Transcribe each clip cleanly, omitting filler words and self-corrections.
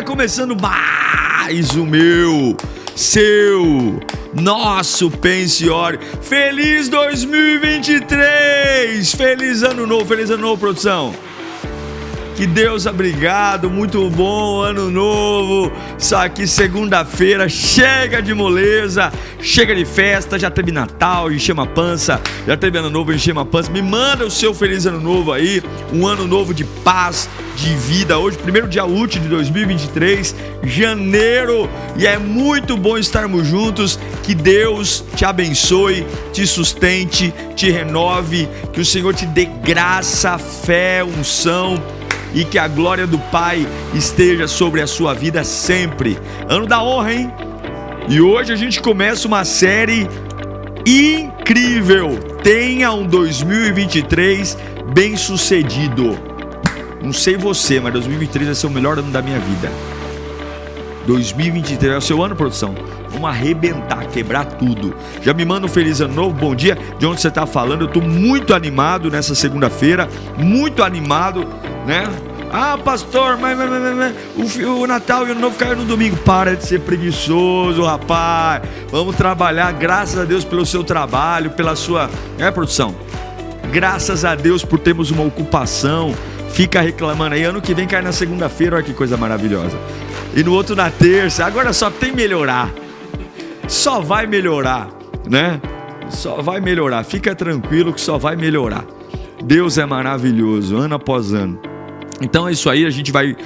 dia, começando mais o meu, seu, nosso Pensiore. Feliz 2023! Feliz ano novo, produção! Que Deus obrigado, muito bom ano novo. Isso aqui segunda-feira, chega de moleza, chega de festa, já teve Natal, enchemos a pança, já teve ano novo, enchemos a pança. Me manda o seu feliz ano novo aí, um ano novo de paz, de vida. Hoje, primeiro dia útil de 2023, janeiro, e é muito bom estarmos juntos. Que Deus te abençoe, te sustente, te renove, que o Senhor te dê graça, fé, unção, e que a glória do Pai esteja sobre a sua vida sempre. Ano da honra, hein? E hoje a gente começa uma série incrível. Tenha um 2023 bem sucedido. Não sei você, mas 2023 vai ser o melhor ano da minha vida. 2023 é o seu ano, produção. Vamos arrebentar, quebrar tudo. Já me manda um feliz ano novo, bom dia. De onde você está falando? Eu estou muito animado nessa segunda-feira. Muito animado, né? Ah, pastor, mas o Natal e o Ano Novo caiu no domingo. Para de ser preguiçoso, rapaz. Vamos trabalhar, graças a Deus pelo seu trabalho, pela sua... produção? Graças a Deus por termos uma ocupação. Fica reclamando aí, ano que vem cai na segunda-feira, olha que coisa maravilhosa. E no outro na terça. Agora só tem melhorar. Só vai melhorar, né? Só vai melhorar. Fica tranquilo que só vai melhorar. Deus é maravilhoso, ano após ano. Então é isso aí, a gente vai.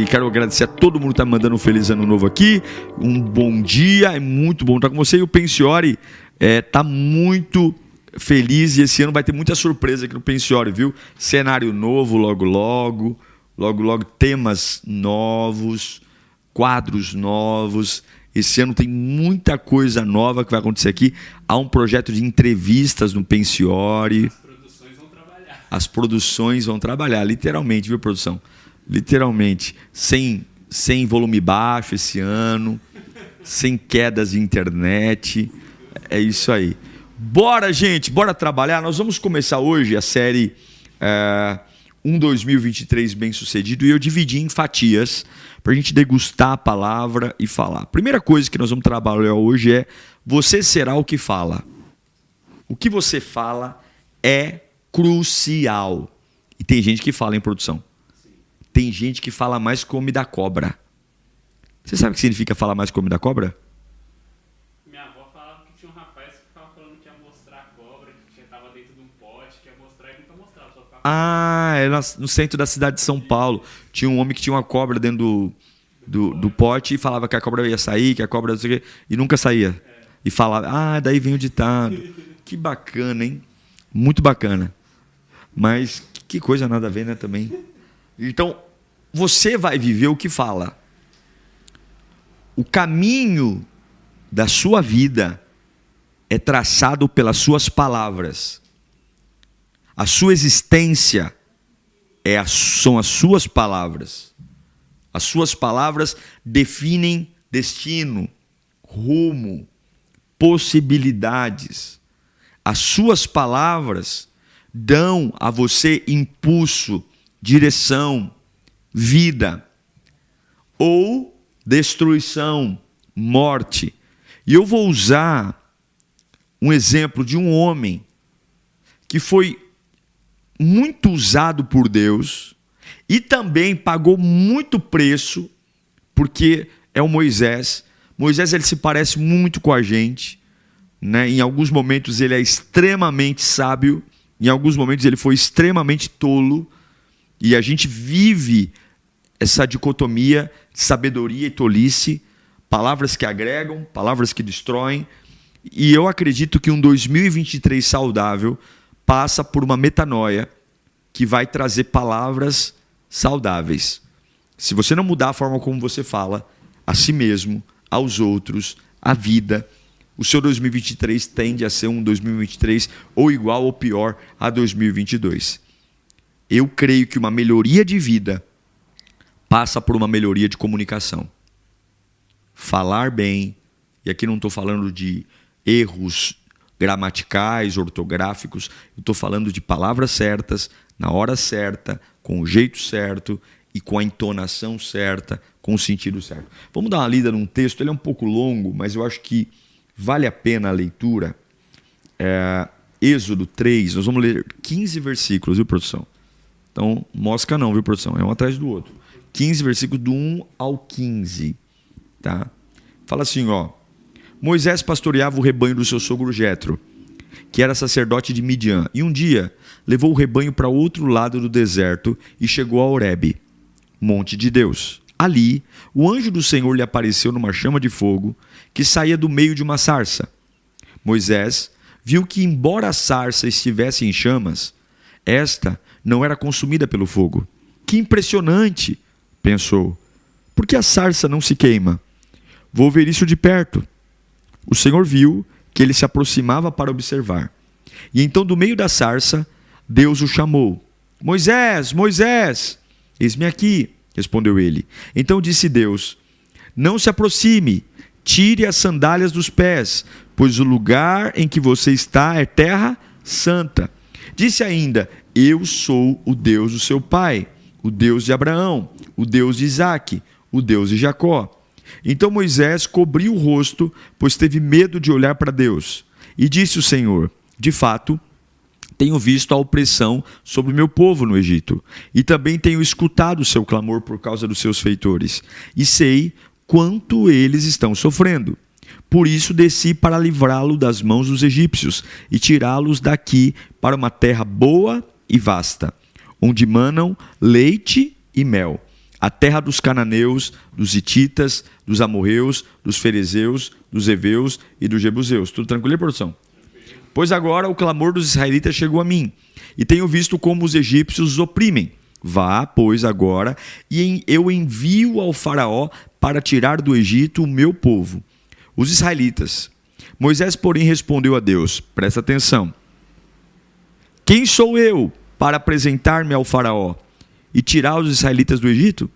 Quero agradecer a todo mundo que está me mandando um feliz ano novo aqui. Um bom dia, é muito bom estar com você. E o Pensiore está muito feliz, e esse ano vai ter muita surpresa aqui no Pensiore, viu? Cenário novo, logo, temas novos, quadros novos. Esse ano tem muita coisa nova que vai acontecer aqui. Há um projeto de entrevistas no Pensiore. As produções vão trabalhar, literalmente, viu, produção? Literalmente. Sem volume baixo esse ano, sem quedas de internet. É isso aí. Bora, gente, bora trabalhar. Nós vamos começar hoje a série 2023 bem sucedido, e eu dividi em fatias para a gente degustar a palavra e falar. A primeira coisa que nós vamos trabalhar hoje é: você será o que fala. O que você fala é crucial. E tem gente que fala em produção. Tem gente que fala mais que o homem da cobra. Você sabe o que significa falar mais que o homem da cobra? Minha avó falava que tinha um rapaz que ficava falando que ia mostrar a cobra, que estava dentro de um pote, que ia mostrar e nunca mostrava. Só ficava... É no centro da cidade de São Paulo. Tinha um homem que tinha uma cobra dentro do pote e falava que a cobra ia sair, que a cobra não sei o quê, e nunca saía. E falava, daí vem o ditado. Que bacana, hein? Muito bacana. Mas que coisa nada a ver, né, também. Então, você vai viver o que fala. O caminho da sua vida é traçado pelas suas palavras. A sua existência são as suas palavras. As suas palavras definem destino, rumo, possibilidades. As suas palavras dão a você impulso, direção, vida ou destruição, morte. E eu vou usar um exemplo de um homem que foi muito usado por Deus e também pagou muito preço, porque é o Moisés. Moisés, ele se parece muito com a gente, né? Em alguns momentos ele é extremamente sábio, em alguns momentos ele foi extremamente tolo, e a gente vive essa dicotomia de sabedoria e tolice, palavras que agregam, palavras que destroem, e eu acredito que um 2023 saudável passa por uma metanoia que vai trazer palavras saudáveis. Se você não mudar a forma como você fala, a si mesmo, aos outros, à vida, o seu 2023 tende a ser um 2023 ou igual ou pior a 2022. Eu creio que uma melhoria de vida passa por uma melhoria de comunicação. Falar bem, e aqui não estou falando de erros gramaticais, ortográficos, eu estou falando de palavras certas, na hora certa, com o jeito certo e com a entonação certa, com o sentido certo. Vamos dar uma lida num texto, ele é um pouco longo, mas eu acho que vale a pena a leitura. Êxodo 3, nós vamos ler 15 versículos, viu, produção? Então, mosca não, viu, produção? É um atrás do outro. 15 versículos do 1 ao 15. Tá? Fala assim, ó. Moisés pastoreava o rebanho do seu sogro Jetro, que era sacerdote de Midian, e um dia levou o rebanho para outro lado do deserto e chegou a Horebe, monte de Deus. Ali, o anjo do Senhor lhe apareceu numa chama de fogo que saía do meio de uma sarça. Moisés viu que, embora a sarça estivesse em chamas, esta não era consumida pelo fogo. Que impressionante, pensou. Por que a sarça não se queima? Vou ver isso de perto. O Senhor viu que ele se aproximava para observar. E então, do meio da sarça, Deus o chamou. Moisés, Moisés! Eis-me aqui, respondeu ele. Então disse Deus, não se aproxime, tire as sandálias dos pés, pois o lugar em que você está é terra santa. Disse ainda, eu sou o Deus do seu pai, o Deus de Abraão, o Deus de Isaque, o Deus de Jacó. Então Moisés cobriu o rosto, pois teve medo de olhar para Deus. E disse o Senhor, de fato, tenho visto a opressão sobre o meu povo no Egito, e também tenho escutado o seu clamor por causa dos seus feitores, e sei quanto eles estão sofrendo. Por isso desci para livrá-lo das mãos dos egípcios, e tirá-los daqui para uma terra boa e vasta, onde manam leite e mel, a terra dos cananeus, dos hititas, dos amorreus, dos ferezeus, dos heveus e dos jebuseus. Tudo tranquilo, produção? Pois agora o clamor dos israelitas chegou a mim, e tenho visto como os egípcios os oprimem. Vá, pois, agora, e eu envio ao faraó para tirar do Egito o meu povo, os israelitas. Moisés, porém, respondeu a Deus, presta atenção, quem sou eu para apresentar-me ao faraó e tirar os israelitas do Egito?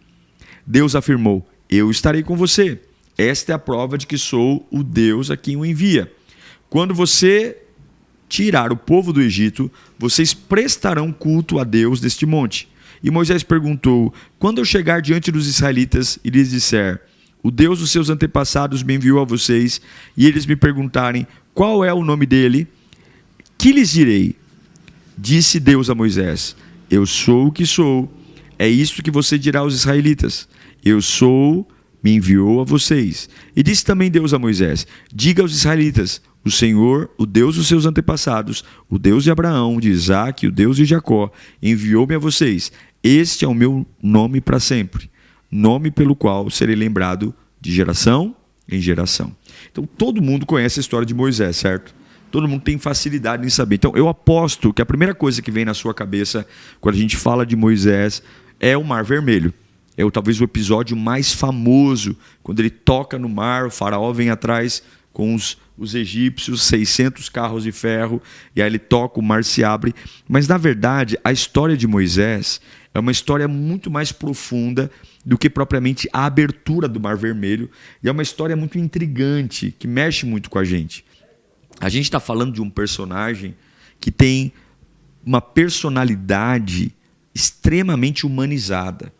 Deus afirmou, eu estarei com você. Esta é a prova de que sou o Deus a quem o envia. Quando você tirar o povo do Egito, vocês prestarão culto a Deus deste monte. E Moisés perguntou, quando eu chegar diante dos israelitas e lhes disser, o Deus dos seus antepassados me enviou a vocês, e eles me perguntarem, qual é o nome dele? Que lhes direi? Disse Deus a Moisés, eu sou o que sou. É isto que você dirá aos israelitas. Eu sou, me enviou a vocês. E disse também Deus a Moisés, diga aos israelitas, o Senhor, o Deus dos seus antepassados, o Deus de Abraão, de Isaque, o Deus de Jacó, enviou-me a vocês. Este é o meu nome para sempre, nome pelo qual serei lembrado de geração em geração. Então, todo mundo conhece a história de Moisés, certo? Todo mundo tem facilidade em saber. Então, eu aposto que a primeira coisa que vem na sua cabeça quando a gente fala de Moisés é o Mar Vermelho. É talvez o episódio mais famoso, quando ele toca no mar, o faraó vem atrás com os egípcios, 600 carros de ferro, e aí ele toca, o mar se abre. Mas, na verdade, a história de Moisés é uma história muito mais profunda do que propriamente a abertura do Mar Vermelho, e é uma história muito intrigante, que mexe muito com a gente. A gente está falando de um personagem que tem uma personalidade extremamente humanizada.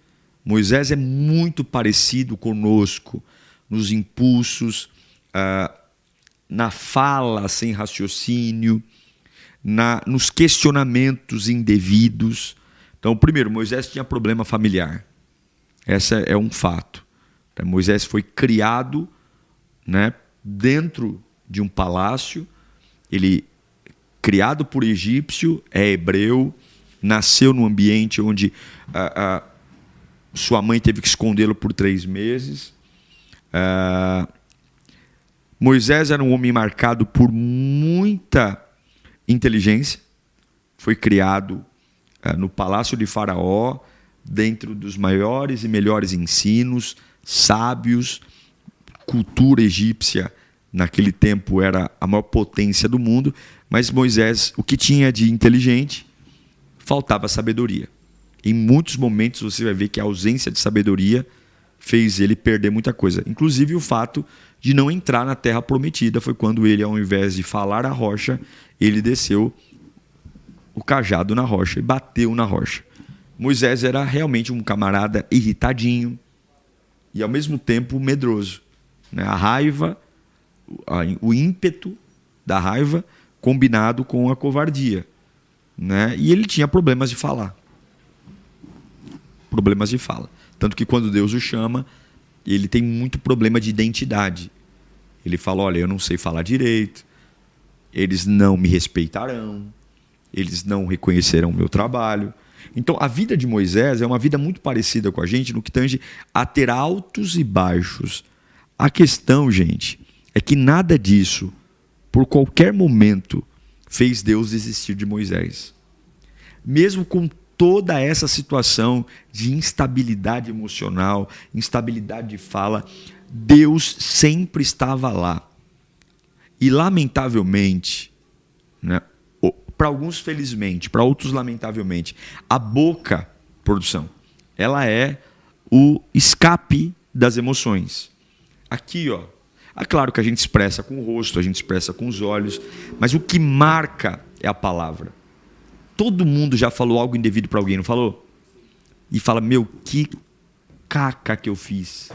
Moisés é muito parecido conosco nos impulsos, na fala sem raciocínio, nos questionamentos indevidos. Então, primeiro, Moisés tinha problema familiar. Esse é um fato. Moisés foi criado, né, dentro de um palácio, ele, criado por egípcio, é hebreu, nasceu num ambiente onde sua mãe teve que escondê-lo por 3 meses. Moisés era um homem marcado por muita inteligência, foi criado no palácio de Faraó, dentro dos maiores e melhores ensinos, sábios, cultura egípcia, naquele tempo era a maior potência do mundo, mas Moisés, o que tinha de inteligente, faltava sabedoria. Em muitos momentos você vai ver que a ausência de sabedoria fez ele perder muita coisa. Inclusive o fato de não entrar na terra prometida foi quando ele, ao invés de falar à rocha, ele desceu o cajado na rocha e bateu na rocha. Moisés era realmente um camarada irritadinho e ao mesmo tempo medroso, né? A raiva, o ímpeto da raiva combinado com a covardia, né? E ele tinha problemas de falar. Problemas de fala. Tanto que quando Deus o chama, ele tem muito problema de identidade. Ele fala, olha, eu não sei falar direito, eles não me respeitarão, eles não reconhecerão o meu trabalho. Então, a vida de Moisés é uma vida muito parecida com a gente no que tange a ter altos e baixos. A questão, gente, é que nada disso, por qualquer momento, fez Deus desistir de Moisés. Mesmo com toda essa situação de instabilidade emocional, instabilidade de fala, Deus sempre estava lá. E, lamentavelmente, né, para alguns felizmente, para outros lamentavelmente, a boca, produção, ela é o escape das emoções. Aqui, ó, é claro que a gente expressa com o rosto, a gente expressa com os olhos, mas o que marca é a palavra. Todo mundo já falou algo indevido para alguém, não falou? E fala, meu, que caca que eu fiz.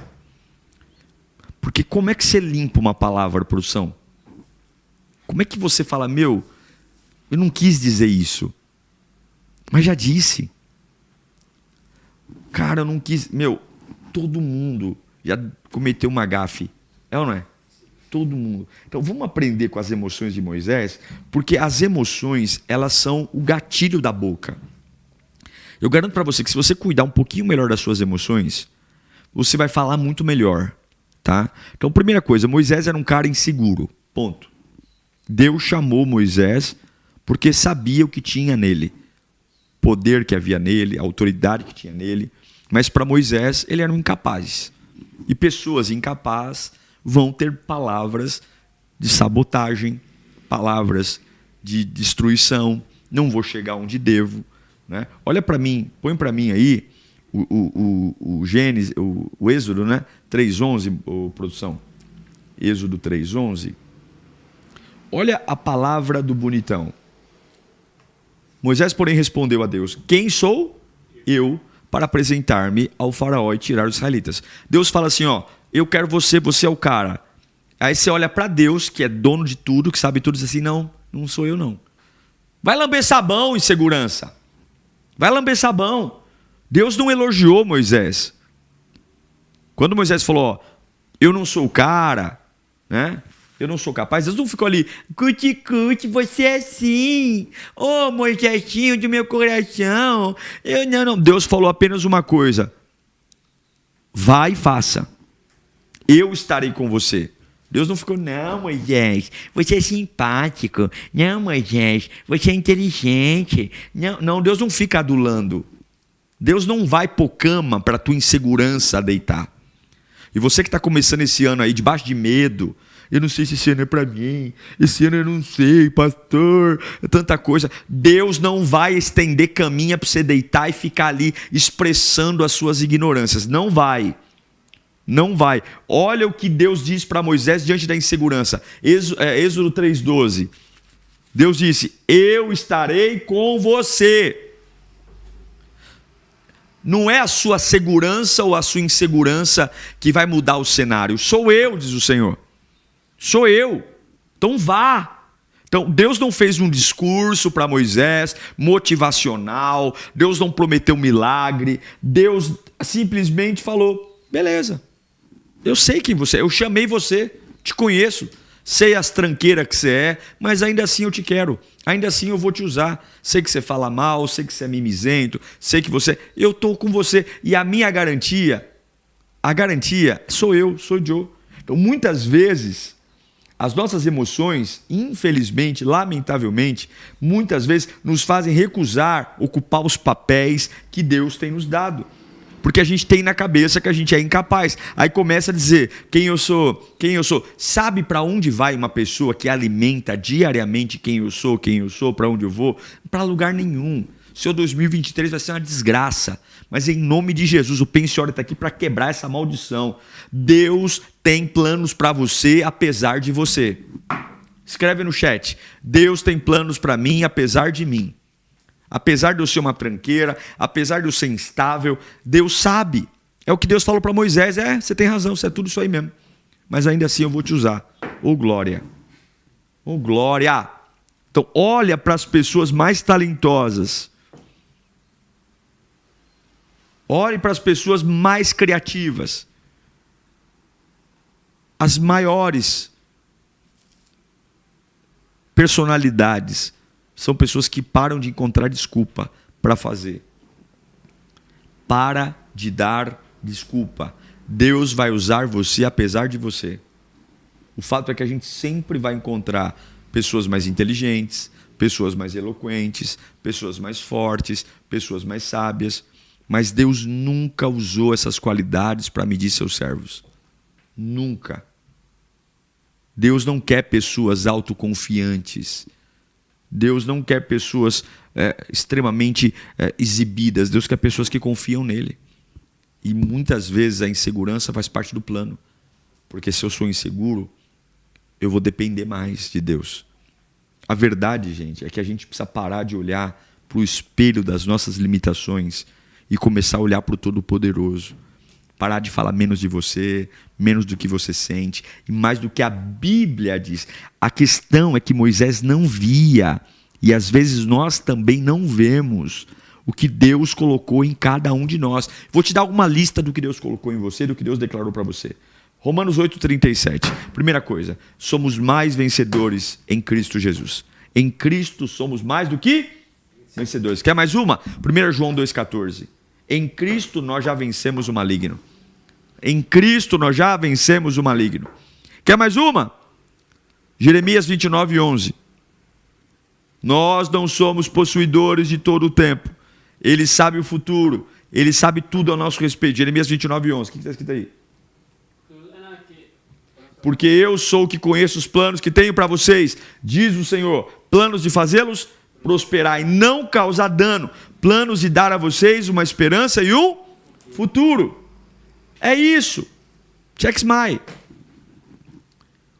Porque como é que você limpa uma palavra, produção? Como é que você fala, meu, eu não quis dizer isso, mas já disse. Cara, eu não quis... Meu, todo mundo já cometeu uma gafe. É ou não é? Todo mundo. Então, vamos aprender com as emoções de Moisés, porque as emoções, elas são o gatilho da boca. Eu garanto para você que se você cuidar um pouquinho melhor das suas emoções, você vai falar muito melhor, tá? Então, primeira coisa, Moisés era um cara inseguro, ponto. Deus chamou Moisés porque sabia o que tinha nele, poder que havia nele, a autoridade que tinha nele, mas para Moisés ele era um incapaz. E pessoas incapazes vão ter palavras de sabotagem, palavras de destruição, não vou chegar onde devo, né? Olha para mim, põe para mim aí o Gênesis, o Êxodo, né? 3:11, produção. Êxodo 3:11. Olha a palavra do bonitão. Moisés, porém, respondeu a Deus, quem sou eu para apresentar-me ao faraó e tirar os israelitas? Deus fala assim, ó, eu quero você, você é o cara. Aí você olha para Deus, que é dono de tudo, que sabe tudo, e diz assim, não, não sou eu não. Vai lamber sabão, insegurança. Vai lamber sabão. Deus não elogiou Moisés. Quando Moisés falou, ó, eu não sou o cara, né? Eu não sou capaz. Deus não ficou ali, cuti, você é assim. Ô, Moisésinho do meu coração. Não. Deus falou apenas uma coisa. Vai e faça. Eu estarei com você. Deus não ficou, não, Moisés, você é simpático. Não, Moisés, você é inteligente. Não, Deus não fica adulando. Deus não vai pôr cama para a tua insegurança deitar. E você que está começando esse ano aí, debaixo de medo, eu não sei se esse ano é para mim, esse ano eu não sei, pastor, é tanta coisa. Deus não vai estender caminha para você deitar e ficar ali expressando as suas ignorâncias. Não vai. Não vai. Olha o que Deus diz para Moisés diante da insegurança. Êxodo 3:12. Deus disse, eu estarei com você. Não é a sua segurança ou a sua insegurança que vai mudar o cenário. Sou eu, diz o Senhor. Sou eu. Então vá. Então Deus não fez um discurso para Moisés, motivacional. Deus não prometeu milagre. Deus simplesmente falou, beleza. Eu sei quem você é. Eu chamei você. Te conheço. Sei as tranqueiras que você é, mas ainda assim eu te quero. Ainda assim eu vou te usar. Sei que você fala mal, sei que você é mimizento, sei que você... Eu estou com você. E a minha garantia, sou eu, sou Joe. Então muitas vezes, as nossas emoções, infelizmente, lamentavelmente, muitas vezes nos fazem recusar ocupar os papéis que Deus tem nos dado. Porque a gente tem na cabeça que a gente é incapaz. Aí começa a dizer, quem eu sou. Sabe para onde vai uma pessoa que alimenta diariamente quem eu sou, para onde eu vou? Para lugar nenhum. Seu 2023 vai ser uma desgraça. Mas em nome de Jesus, o Pense Ore está aqui para quebrar essa maldição. Deus tem planos para você, apesar de você. Escreve no chat. Deus tem planos para mim, apesar de mim. Apesar de eu ser uma tranqueira, apesar de eu ser instável, Deus sabe. É o que Deus falou para Moisés, você tem razão, você é tudo isso aí mesmo. Mas ainda assim eu vou te usar. Ô glória! Ô glória! Então olha para as pessoas mais talentosas. Olhe para as pessoas mais criativas. As maiores personalidades são pessoas que param de encontrar desculpa para fazer. Para de dar desculpa. Deus vai usar você apesar de você. O fato é que a gente sempre vai encontrar pessoas mais inteligentes, pessoas mais eloquentes, pessoas mais fortes, pessoas mais sábias. Mas Deus nunca usou essas qualidades para medir seus servos. Nunca. Deus não quer pessoas autoconfiantes. Deus não quer pessoas extremamente exibidas. Deus quer pessoas que confiam nele. E muitas vezes a insegurança faz parte do plano. Porque se eu sou inseguro, eu vou depender mais de Deus. A verdade, gente, é que a gente precisa parar de olhar para o espelho das nossas limitações e começar a olhar para o Todo-Poderoso. Parar de falar menos de você, menos do que você sente, e mais do que a Bíblia diz. A questão é que Moisés não via, e às vezes nós também não vemos, o que Deus colocou em cada um de nós. Vou te dar uma lista do que Deus colocou em você, do que Deus declarou para você. Romanos 8,37. Primeira coisa, somos mais vencedores em Cristo Jesus. Em Cristo somos mais do que vencedores. Quer mais uma? 1 João 2,14. Em Cristo nós já vencemos o maligno. Em Cristo nós já vencemos o maligno. Quer mais uma? Jeremias 29,11. Nós não somos possuidores de todo o tempo. Ele sabe o futuro. Ele sabe tudo ao nosso respeito. Jeremias 29,11. O que está escrito aí? Porque eu sou o que conheço os planos que tenho para vocês, diz o Senhor. Planos de fazê-los prosperar e não causar dano. Planos de dar a vocês uma esperança e um futuro. É isso. Check my.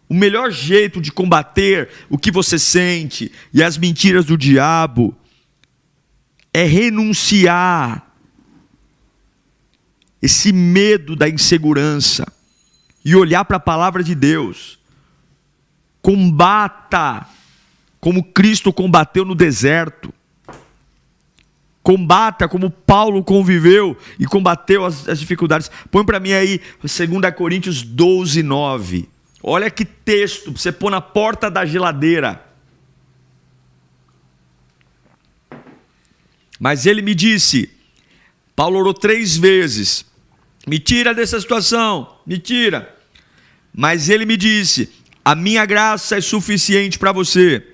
O melhor jeito de combater o que você sente e as mentiras do diabo é renunciar esse medo da insegurança e olhar para a palavra de Deus. Combata como Cristo combateu no deserto. Combata como Paulo conviveu e combateu as dificuldades. Põe para mim aí 2 Coríntios 12:9. Olha que texto, você pôr na porta da geladeira. Mas ele me disse, Paulo orou 3 vezes, me tira dessa situação, me tira. Mas ele me disse, a minha graça é suficiente para você,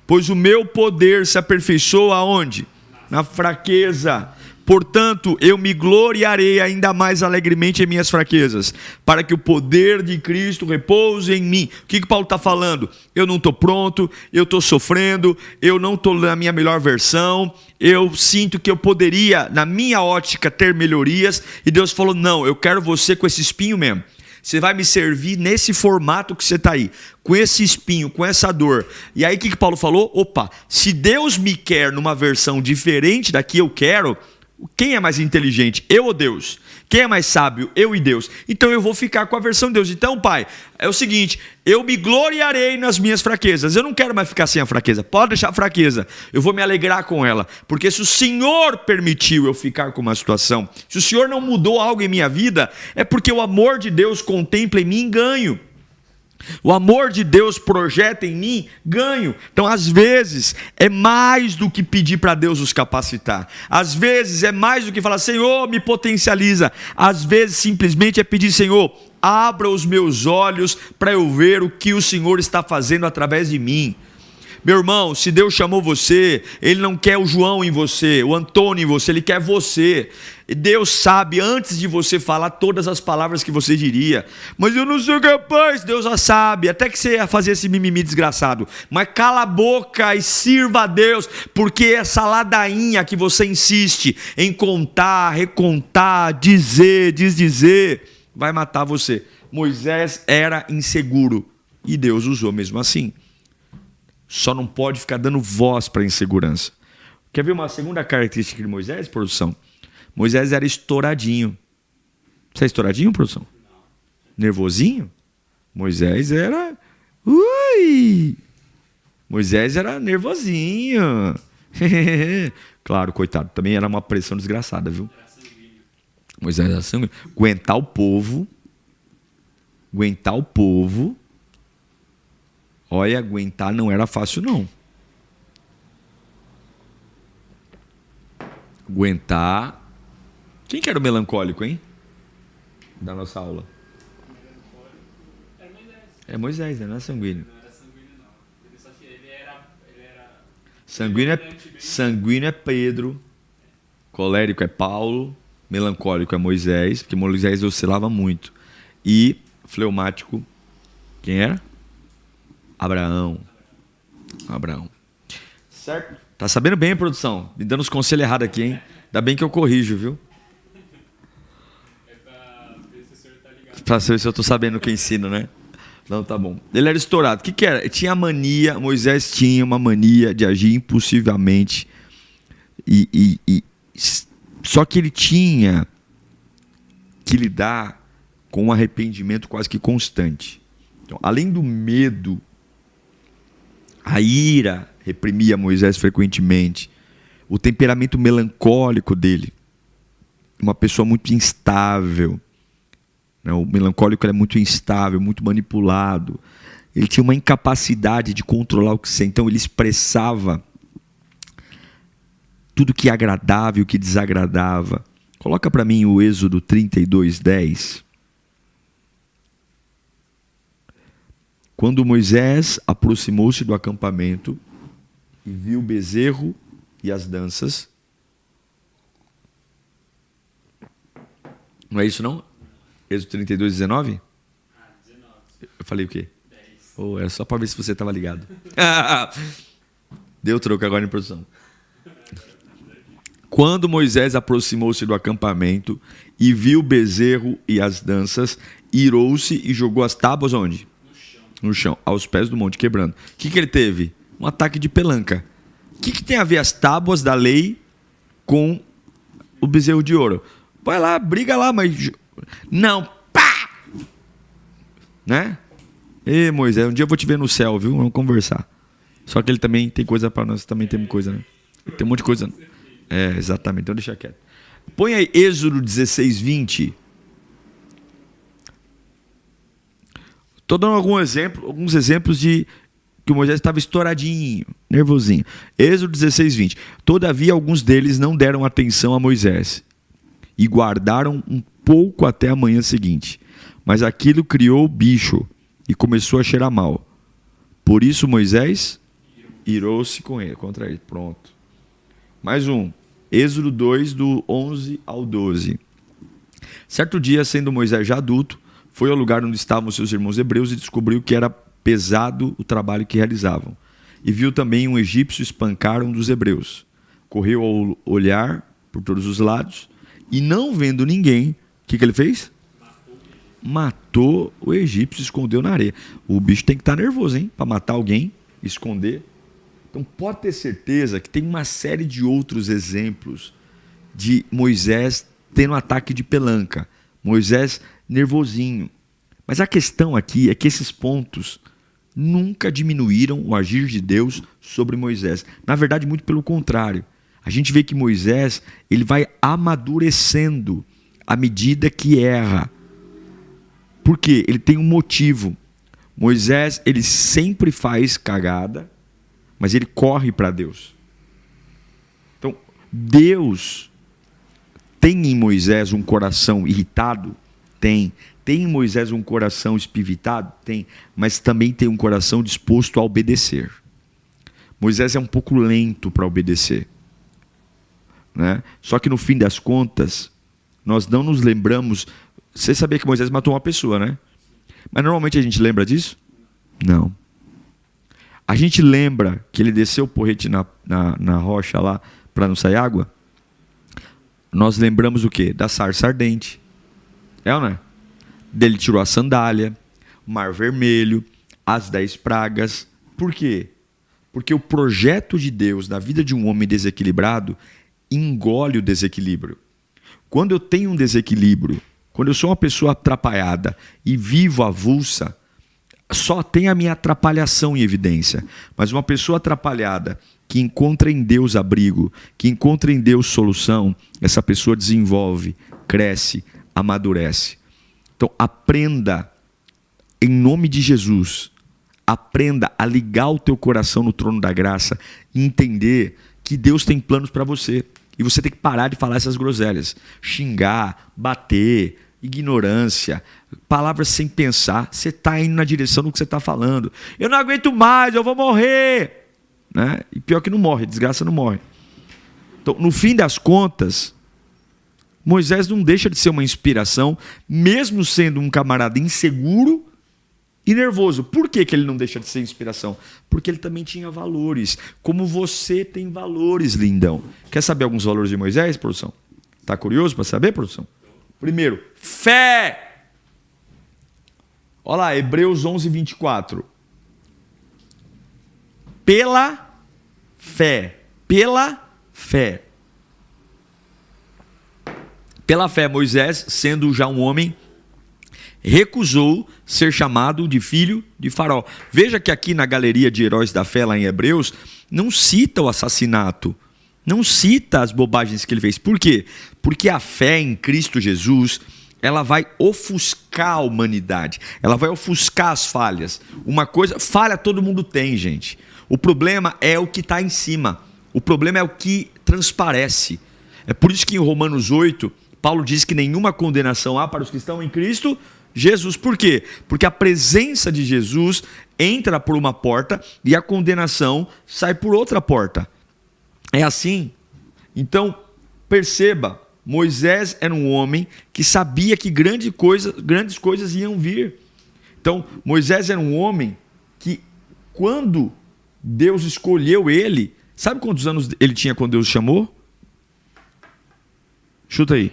pois o meu poder se aperfeiçoa aonde? Na fraqueza. Portanto, eu me gloriarei ainda mais alegremente em minhas fraquezas, para que o poder de Cristo repouse em mim. O que Paulo está falando? Eu não estou pronto, eu estou sofrendo, eu não estou na minha melhor versão, eu sinto que eu poderia, na minha ótica, ter melhorias, e Deus falou, não, eu quero você com esse espinho mesmo. Você vai me servir nesse formato que você está aí, com esse espinho, com essa dor. E aí o que Paulo falou? Opa, se Deus me quer numa versão diferente da que eu quero, quem é mais inteligente? Eu ou Deus? Quem é mais sábio? Eu e Deus. Então eu vou ficar com a versão de Deus. Então, Pai, é o seguinte, eu me gloriarei nas minhas fraquezas. Eu não quero mais ficar sem a fraqueza. Pode deixar a fraqueza. Eu vou me alegrar com ela. Porque se o Senhor permitiu eu ficar com uma situação, se o Senhor não mudou algo em minha vida, é porque o amor de Deus contempla em mim ganho. O amor de Deus projeta em mim ganho. Então às vezes é mais do que pedir para Deus nos capacitar. Às vezes é mais do que falar, Senhor, me potencializa. Às vezes simplesmente é pedir, Senhor, abra os meus olhos para eu ver o que o Senhor está fazendo através de mim. Meu irmão, se Deus chamou você, Ele não quer o João em você, o Antônio em você, Ele quer você. Deus sabe, antes de você falar todas as palavras que você diria. Mas eu não sou capaz, Deus já sabe. Até que você ia fazer esse mimimi desgraçado. Mas cala a boca e sirva a Deus, porque essa ladainha que você insiste em contar, recontar, dizer, vai matar você. Moisés era inseguro e Deus usou mesmo assim. Só não pode ficar dando voz para a insegurança. Quer ver uma segunda característica de Moisés, produção? Moisés era estouradinho. Você é estouradinho, produção? Nervosinho? Moisés era... Ui! Moisés era nervosinho. Claro, coitado. Também era uma pressão desgraçada, viu? Moisés era sanguíneo. Aguentar o povo. Olha, aguentar não era fácil, não. Aguentar. Quem que era o melancólico, hein? Da nossa aula. Era Moisés. É Moisés, né? Não é sanguíneo. Não era sanguíneo, não. Só que ele era... Sanguíneo é Pedro. Colérico é Paulo. Melancólico é Moisés, porque Moisés oscilava muito. E fleumático, quem era? Abraão. Certo? Tá sabendo bem, produção? Me dando os conselhos errados aqui, hein? Ainda bem que eu corrijo, viu? É pra ver se o senhor tá ligado. Pra ver se eu tô sabendo o que ensino, né? Não, tá bom. Ele era estourado. O que era? Tinha mania, Moisés tinha uma mania de agir impulsivamente. Só que ele tinha que lidar com um arrependimento quase que constante. Então, além do medo, a ira reprimia Moisés frequentemente. O temperamento melancólico dele. Uma pessoa muito instável. O melancólico é muito instável, muito manipulado. Ele tinha uma incapacidade de controlar o que sente. Então ele expressava tudo que agradava e o que desagradava. Coloca para mim o Êxodo 32:10. Quando Moisés aproximou-se do acampamento e viu o bezerro e as danças. Não é isso, não? Êxodo 32:19? 19. Eu falei o quê? 10. Oh, era só para ver se você estava ligado. Deu troco agora em produção. Quando Moisés aproximou-se do acampamento e viu o bezerro e as danças, irou-se e jogou as tábuas onde? No chão, aos pés do monte, quebrando. O que ele teve? Um ataque de pelanca. O que tem a ver as tábuas da lei com o bezerro de ouro? Vai lá, briga lá, mas... Não, pá! Né? Ei, Moisés, um dia eu vou te ver no céu, viu? Vamos conversar. Só que ele também tem coisa para nós, também temos coisa, né? Tem um monte de coisa. É, exatamente, então deixa quieto. Põe aí Êxodo 16:20. Estou dando alguns exemplos de que o Moisés estava estouradinho, nervosinho. Êxodo 16:20. Todavia, alguns deles não deram atenção a Moisés e guardaram um pouco até a manhã seguinte. Mas aquilo criou bicho e começou a cheirar mal. Por isso Moisés irou-se contra ele. Pronto. Mais um. Êxodo 2, do 11 ao 12. Certo dia, sendo Moisés já adulto, foi ao lugar onde estavam seus irmãos hebreus e descobriu que era pesado o trabalho que realizavam. E viu também um egípcio espancar um dos hebreus. Correu ao olhar por todos os lados e, não vendo ninguém, o que ele fez? Matou o egípcio e escondeu na areia. O bicho tem que estar nervoso, hein? Para matar alguém, esconder. Então pode ter certeza que tem uma série de outros exemplos de Moisés tendo um ataque de pelanca. Moisés nervosinho. Mas a questão aqui é que esses pontos nunca diminuíram o agir de Deus sobre Moisés. Na verdade, muito pelo contrário. A gente vê que Moisés ele vai amadurecendo à medida que erra. Por quê? Ele tem um motivo. Moisés, ele sempre faz cagada, mas ele corre para Deus. Então, Deus tem em Moisés um coração irritado? Tem. Tem em Moisés um coração espivitado? Tem. Mas também tem um coração disposto a obedecer. Moisés é um pouco lento para obedecer, né? Só que no fim das contas, nós não nos lembramos. Você sabia que Moisés matou uma pessoa, né? Mas normalmente a gente lembra disso? Não. A gente lembra que ele desceu o porrete na rocha lá para não sair água? Nós lembramos o quê? Da sarça ardente. É ou não é? Dele tirou a sandália, o mar vermelho, as 10 pragas. Por quê? Porque o projeto de Deus na vida de um homem desequilibrado engole o desequilíbrio. Quando eu tenho um desequilíbrio, quando eu sou uma pessoa atrapalhada e vivo avulsa, só tem a minha atrapalhação em evidência. Mas uma pessoa atrapalhada que encontra em Deus abrigo, que encontra em Deus solução, essa pessoa desenvolve, cresce, amadurece. Então aprenda, em nome de Jesus, aprenda a ligar o teu coração no trono da graça e entender que Deus tem planos para você. E você tem que parar de falar essas groselhas. Xingar, bater, ignorância, palavras sem pensar. Você está indo na direção do que você está falando. Eu não aguento mais, eu vou morrer. Né? E pior que não morre, desgraça não morre. Então, no fim das contas, Moisés não deixa de ser uma inspiração, mesmo sendo um camarada inseguro e nervoso. Por que ele não deixa de ser inspiração? Porque ele também tinha valores. Como você tem valores, lindão. Quer saber alguns valores de Moisés, produção? Está curioso para saber, produção? Primeiro, fé. Olha lá, Hebreus 11, 24. Pela fé. Pela fé. Pela fé, Moisés, sendo já um homem, recusou ser chamado de filho de Faraó. Veja que aqui na galeria de heróis da fé, lá em Hebreus, não cita o assassinato, não cita as bobagens que ele fez. Por quê? Porque a fé em Cristo Jesus, ela vai ofuscar a humanidade, ela vai ofuscar as falhas. Uma coisa, falha todo mundo tem, gente. O problema é o que está em cima, o problema é o que transparece. É por isso que em Romanos 8, Paulo diz que nenhuma condenação há para os que estão em Cristo Jesus. Por quê? Porque a presença de Jesus entra por uma porta e a condenação sai por outra porta. É assim. Então, perceba, Moisés era um homem que sabia que grandes coisas iam vir. Então, Moisés era um homem que, quando Deus escolheu ele, sabe quantos anos ele tinha quando Deus o chamou? Chuta aí.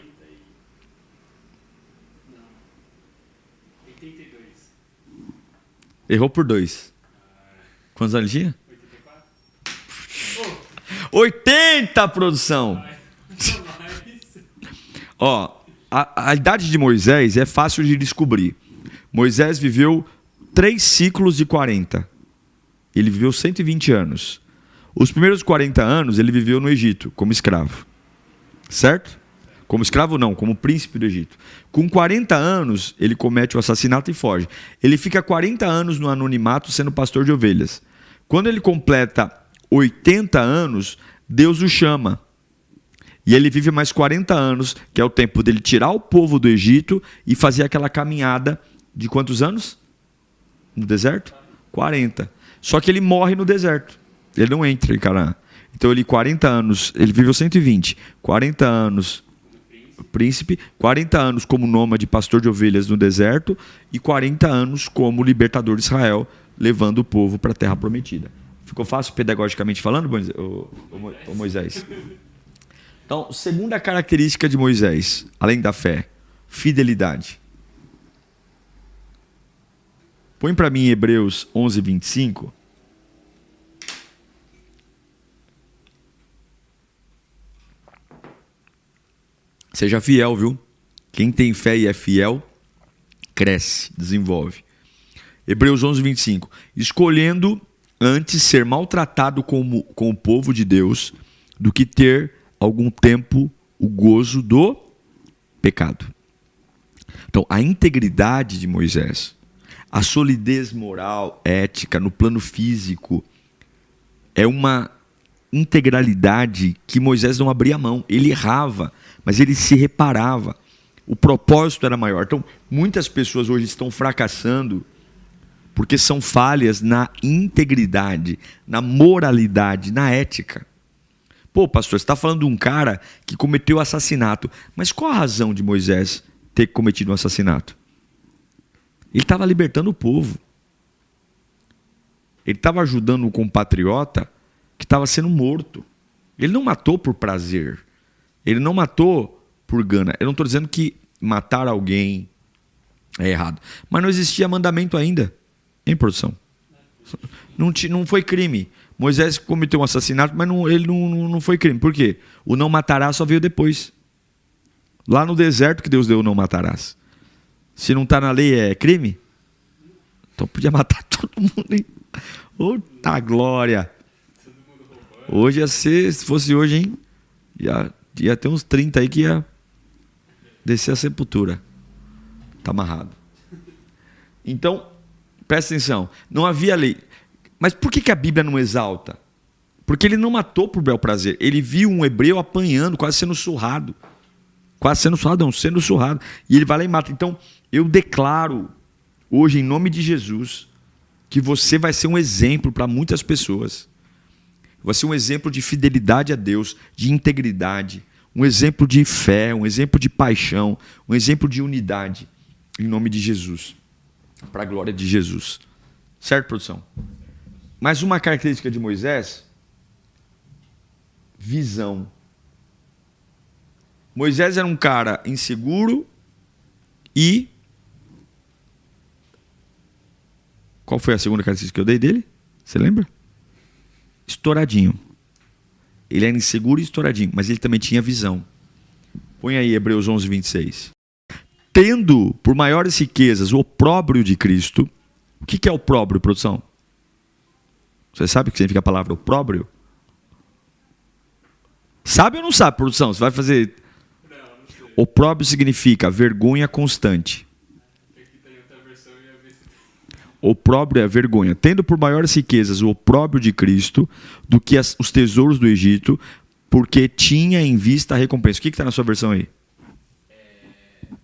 82. Errou por 2. Quantos anos ele tinha? 84. 80, produção! Ó, a idade de Moisés é fácil de descobrir. Moisés viveu 3 ciclos de 40. Ele viveu 120 anos. Os primeiros 40 anos ele viveu no Egito, como escravo. Certo? Como escravo não, como príncipe do Egito. Com 40 anos, ele comete o assassinato e foge. Ele fica 40 anos no anonimato sendo pastor de ovelhas. Quando ele completa 80 anos, Deus o chama. E ele vive mais 40 anos, que é o tempo dele tirar o povo do Egito e fazer aquela caminhada de quantos anos? No deserto? 40. Só que ele morre no deserto. Ele não entra em Canaã. Então ele 40 anos, ele viveu 120. 40 anos príncipe, 40 anos como nômade, pastor de ovelhas no deserto e 40 anos como libertador de Israel, levando o povo para a terra prometida. Ficou fácil pedagogicamente falando, Moisés? Então, segunda característica de Moisés, além da fé, fidelidade. Põe para mim Hebreus 11, 25. Seja fiel, viu? Quem tem fé e é fiel, cresce, desenvolve. Hebreus 11, 25. Escolhendo antes ser maltratado com o povo de Deus, do que ter algum tempo o gozo do pecado. Então, a integridade de Moisés, a solidez moral, ética, no plano físico, é uma integralidade que Moisés não abria mão. Ele errava, mas ele se reparava. O propósito era maior. Então, muitas pessoas hoje estão fracassando porque são falhas na integridade, na moralidade, na ética. Pô, pastor, você está falando de um cara que cometeu assassinato. Mas qual a razão de Moisés ter cometido um assassinato? Ele estava libertando o povo. Ele estava ajudando um compatriota que estava sendo morto. Ele não matou por prazer. Ele não matou por gana. Eu não estou dizendo que matar alguém é errado. Mas não existia mandamento ainda. Em produção. Não foi crime. Moisés cometeu um assassinato, mas ele não foi crime. Por quê? O não matarás só veio depois. Lá no deserto que Deus deu o não matarás. Se não está na lei, é crime? Então podia matar todo mundo, hein? Outra glória! Hoje ia ser, se fosse hoje, hein? Ia ter uns 30 aí que ia descer a sepultura. Está amarrado. Então, presta atenção. Não havia lei. Mas por que a Bíblia não exalta? Porque ele não matou por bel prazer. Ele viu um hebreu apanhando, quase sendo surrado. Sendo surrado. E ele vai lá e mata. Então, eu declaro hoje, em nome de Jesus, que você vai ser um exemplo para muitas pessoas. Vai ser um exemplo de fidelidade a Deus, de integridade, um exemplo de fé, um exemplo de paixão, um exemplo de unidade, em nome de Jesus, para a glória de Jesus. Certo, produção? Mais uma característica de Moisés: visão. Moisés era um cara inseguro e... Qual foi a segunda característica que eu dei dele? Você lembra? Estouradinho. Ele era inseguro e estouradinho, mas ele também tinha visão. Põe aí Hebreus 11, 26. Tendo por maiores riquezas o opróbrio de Cristo. O que é opróbrio, produção? Você sabe o que significa a palavra opróbrio? Sabe ou não sabe, produção? Você vai fazer... Não sei. Opróbrio significa vergonha constante. Aqui tem outra versão e ia ver se... Opróbrio é vergonha. Tendo por maiores riquezas o opróbrio de Cristo do que os tesouros do Egito, porque tinha em vista a recompensa. O que está na sua versão aí?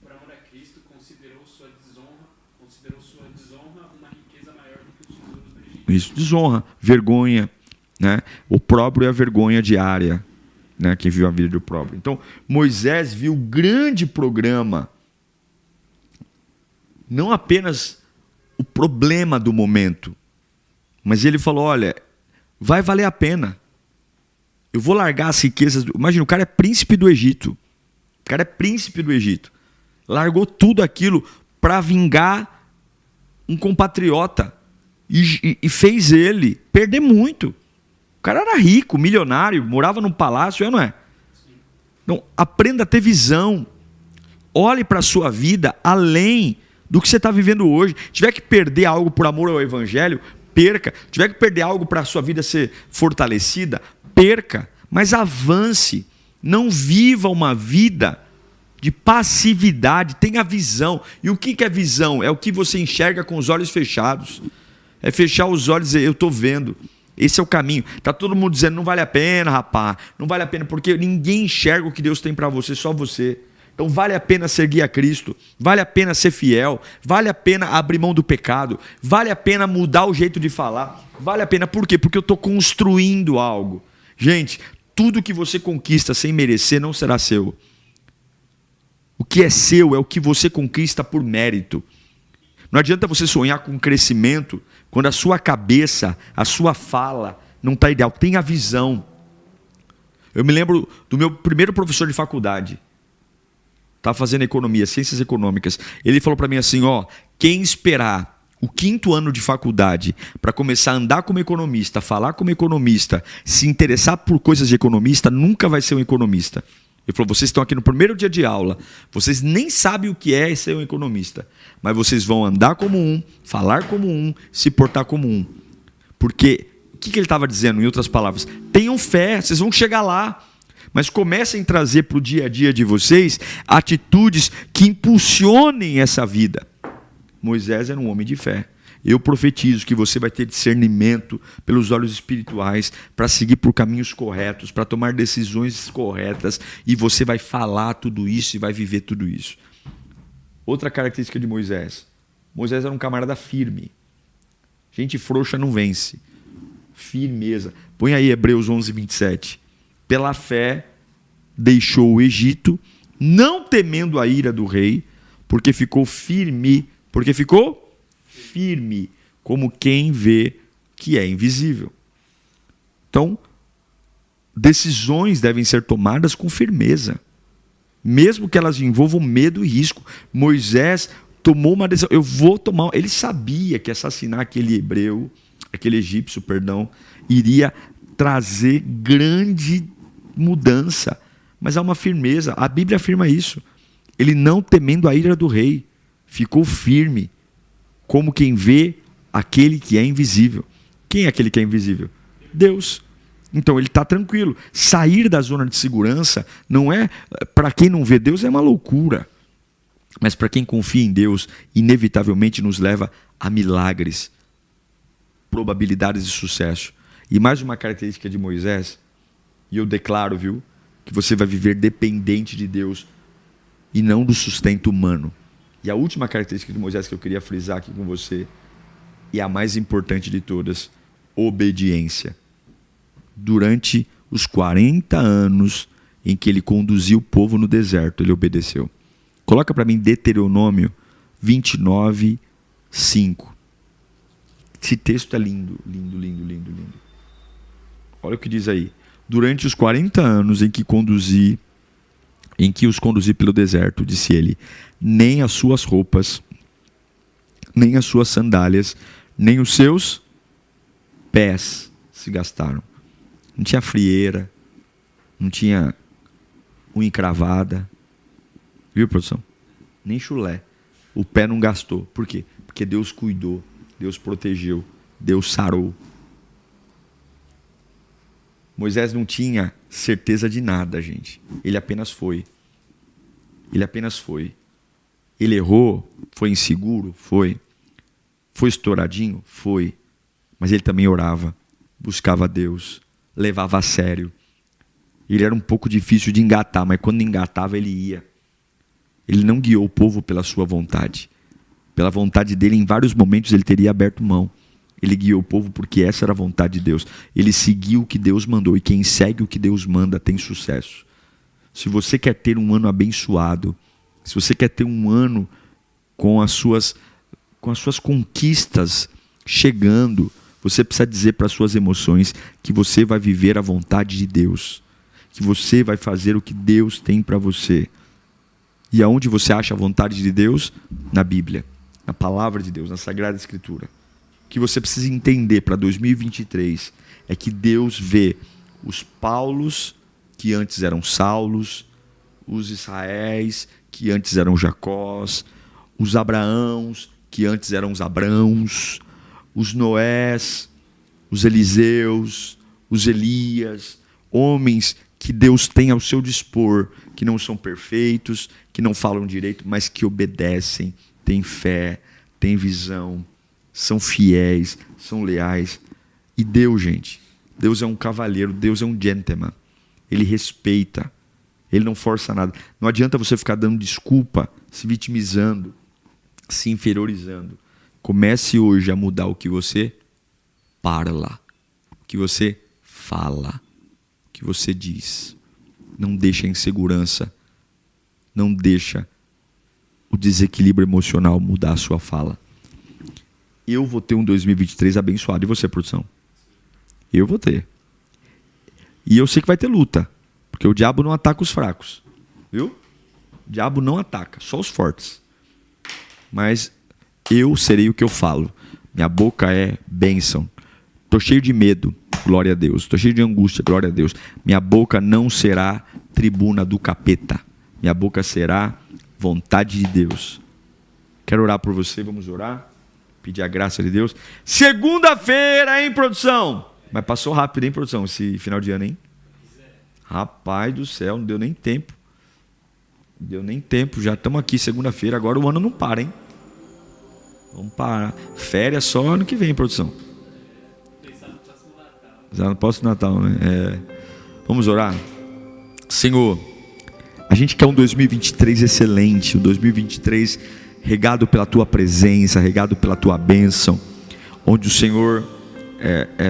Por amor a Cristo, considerou sua desonra uma riqueza maior do que os tesouros do Egito. Isso, desonra, vergonha, né? Opróbrio é a vergonha diária, né? Quem viu a vida do opróbrio. Então, Moisés viu o grande programa, não apenas o problema do momento, mas ele falou: olha, vai valer a pena. Eu vou largar as riquezas. Imagina, o cara é príncipe do Egito. O cara é príncipe do Egito. Largou tudo aquilo para vingar um compatriota. E fez ele perder muito. O cara era rico, milionário, morava num palácio, não é? Então, aprenda a ter visão. Olhe para a sua vida além do que você está vivendo hoje. Se tiver que perder algo por amor ao Evangelho, perca. Se tiver que perder algo para a sua vida ser fortalecida, perca. Mas avance. Não viva uma vida de passividade. Tenha visão. E o que é visão? É o que você enxerga com os olhos fechados. É fechar os olhos e dizer: eu estou vendo. Esse é o caminho. Está todo mundo dizendo: não vale a pena, rapaz. Não vale a pena, porque ninguém enxerga o que Deus tem para você, só você. Então vale a pena seguir a Cristo. Vale a pena ser fiel. Vale a pena abrir mão do pecado. Vale a pena mudar o jeito de falar. Vale a pena, por quê? Porque eu estou construindo algo. Gente, tudo que você conquista sem merecer não será seu. O que é seu é o que você conquista por mérito. Não adianta você sonhar com crescimento quando a sua cabeça, a sua fala não está ideal. Tenha visão. Eu me lembro do meu primeiro professor de faculdade. Estava fazendo economia, ciências econômicas. Ele falou para mim assim: ó, quem esperar o 5º ano de faculdade para começar a andar como economista, falar como economista, se interessar por coisas de economista, nunca vai ser um economista. Ele falou: vocês estão aqui no primeiro dia de aula, vocês nem sabem o que é ser um economista, mas vocês vão andar como um, falar como um, se portar como um. Porque, o que ele estava dizendo, em outras palavras? Tenham fé, vocês vão chegar lá, mas comecem a trazer para o dia a dia de vocês atitudes que impulsionem essa vida. Moisés era um homem de fé. Eu profetizo que você vai ter discernimento pelos olhos espirituais para seguir por caminhos corretos, para tomar decisões corretas, e você vai falar tudo isso e vai viver tudo isso. Outra característica de Moisés: Moisés era um camarada firme. Gente frouxa não vence. Firmeza. Põe aí Hebreus 11, 27. Pela fé deixou o Egito, não temendo a ira do rei, porque ficou firme. Porque ficou firme, como quem vê que é invisível. Então, decisões devem ser tomadas com firmeza, mesmo que elas envolvam medo e risco. Moisés tomou uma decisão. Ele sabia que assassinar aquele hebreu aquele egípcio, perdão, iria trazer grande mudança. Mas há uma firmeza, a Bíblia afirma isso. Ele, não temendo a ira do rei, ficou firme, como quem vê aquele que é invisível. Quem é aquele que é invisível? Deus. Então ele está tranquilo. Sair da zona de segurança não é, para quem não vê Deus, é uma loucura. Mas para quem confia em Deus, inevitavelmente nos leva a milagres, probabilidades de sucesso. E mais uma característica de Moisés, e eu declaro, viu, que você vai viver dependente de Deus e não do sustento humano. E a última característica de Moisés que eu queria frisar aqui com você, e a mais importante de todas, obediência. Durante os 40 anos em que ele conduziu o povo no deserto, ele obedeceu. Coloca para mim Deuteronômio 29, 5. Esse texto é lindo, lindo, lindo, lindo, lindo. Olha o que diz aí. Durante os 40 anos em que os conduzi pelo deserto, disse ele, nem as suas roupas, nem as suas sandálias, nem os seus pés se gastaram. Não tinha frieira, não tinha unha encravada. Viu, produção? Nem chulé. O pé não gastou. Por quê? Porque Deus cuidou, Deus protegeu, Deus sarou. Moisés não tinha certeza de nada, gente. Ele apenas foi. Ele apenas foi. Ele errou? Foi inseguro? Foi. Foi estouradinho? Foi. Mas ele também orava, buscava Deus, levava a sério. Ele era um pouco difícil de engatar, mas quando engatava ele ia. Ele não guiou o povo pela sua vontade. Pela vontade dele, em vários momentos ele teria aberto mão. Ele guiou o povo porque essa era a vontade de Deus. Ele seguiu o que Deus mandou. E quem segue o que Deus manda tem sucesso. Se você quer ter um ano abençoado, se você quer ter um ano com as suas conquistas chegando, você precisa dizer para as suas emoções que você vai viver a vontade de Deus. Que você vai fazer o que Deus tem para você. E aonde você acha a vontade de Deus? Na Bíblia, na Palavra de Deus, na Sagrada Escritura. O que você precisa entender para 2023 é que Deus vê os Paulos, que antes eram Saulos, os Israéis, que antes eram Jacós, os Abraãos, que antes eram os Abrãos, os Noés, os Eliseus, os Elias, homens que Deus tem ao seu dispor, que não são perfeitos, que não falam direito, mas que obedecem, têm fé, têm visão, são fiéis, são leais. E Deus, gente, Deus é um cavalheiro, Deus é um gentleman. Ele respeita, ele não força nada. Não adianta você ficar dando desculpa, se vitimizando, se inferiorizando. Comece hoje a mudar o que você parla, o que você fala, o que você diz. Não deixa a insegurança, não deixa o desequilíbrio emocional mudar a sua fala. Eu vou ter um 2023 abençoado. E você, produção? Eu vou ter. E eu sei que vai ter luta, porque o diabo não ataca os fracos, viu? O diabo não ataca, só os fortes. Mas eu serei o que eu falo. Minha boca é bênção. Estou cheio de medo, glória a Deus. Estou cheio de angústia, glória a Deus. Minha boca não será tribuna do capeta. Minha boca será vontade de Deus. Quero orar por você, vamos orar. Pedir a graça de Deus. Segunda-feira, hein, produção? Mas passou rápido, hein, produção, esse final de ano, hein? Rapaz do céu, não deu nem tempo. Não deu nem tempo, já estamos aqui segunda-feira, agora o ano não para, hein? Vamos parar. Férias só ano que vem, produção. Já no próximo Natal, né? Vamos orar? Senhor, a gente quer um 2023 excelente, um 2023 regado pela Tua presença, regado pela Tua bênção, onde o Senhor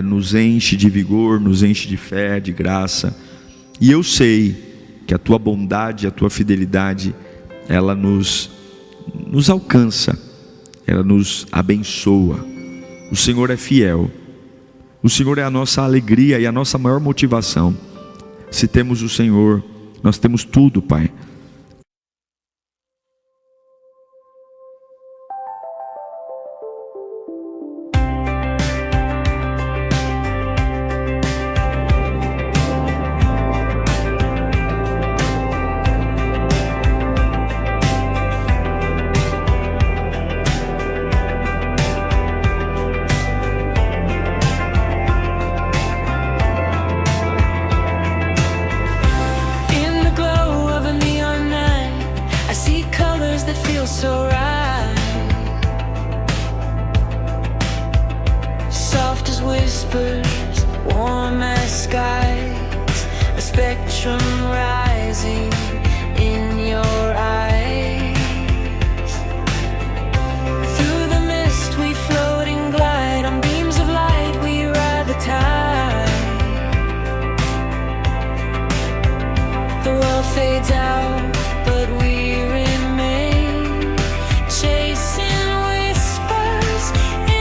nos enche de vigor, nos enche de fé, de graça. E eu sei que a Tua bondade, a Tua fidelidade, ela nos alcança, ela nos abençoa. O Senhor é fiel, o Senhor é a nossa alegria e a nossa maior motivação. Se temos o Senhor, nós temos tudo, Pai. colors, warm as skies, a spectrum rising in your eyes. Through the mist we float and glide, on beams of light we ride the tide. The world fades out, but we remain, chasing whispers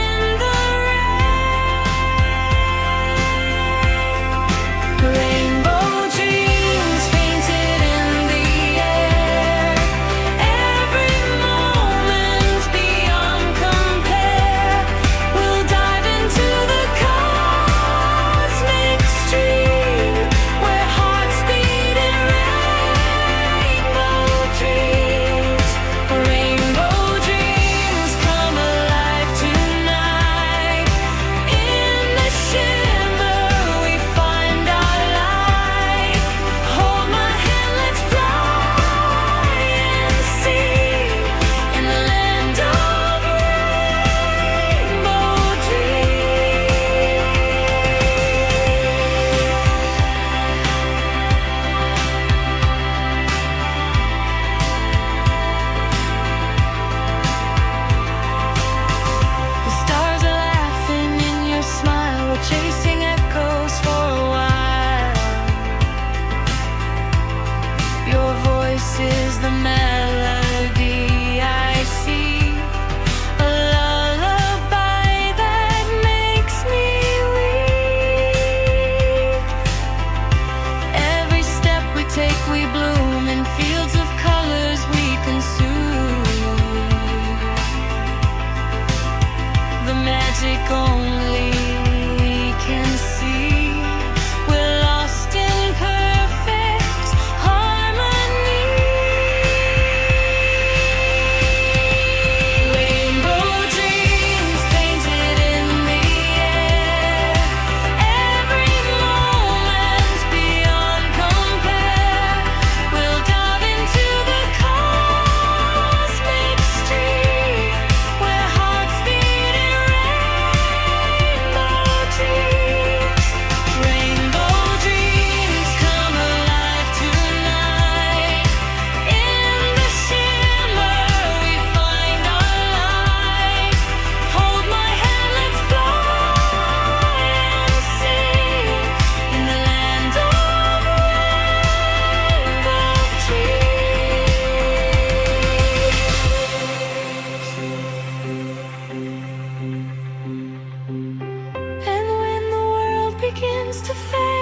in the rain. Rainbow dreams painted in the air, every moment beyond compare. We'll dive into the cosmic stream, where hearts beat in rainbow dreams. Rainbow dreams come alive tonight. In the shimmer we find our light. Hold my hand, let's fly and see, in the land of rainbow dreams. The stars are laughing in your smile. We're chasing echoes for a while. Your voice is the melody I see, a lullaby that makes me weep. Every step we take we bloom in fields of colors we consume. The magic only we can see. We're lost in perfect harmony. Rainbow dreams painted in the air, every moment beyond compare. We'll dive into the cosmic stream, where hearts beat in rainbow dreams. Rainbow dreams come alive tonight. In the shimmer we find our light. Hold my hand, let's fly and sing, in the land of rainbow dreams. And when the world begins to fade,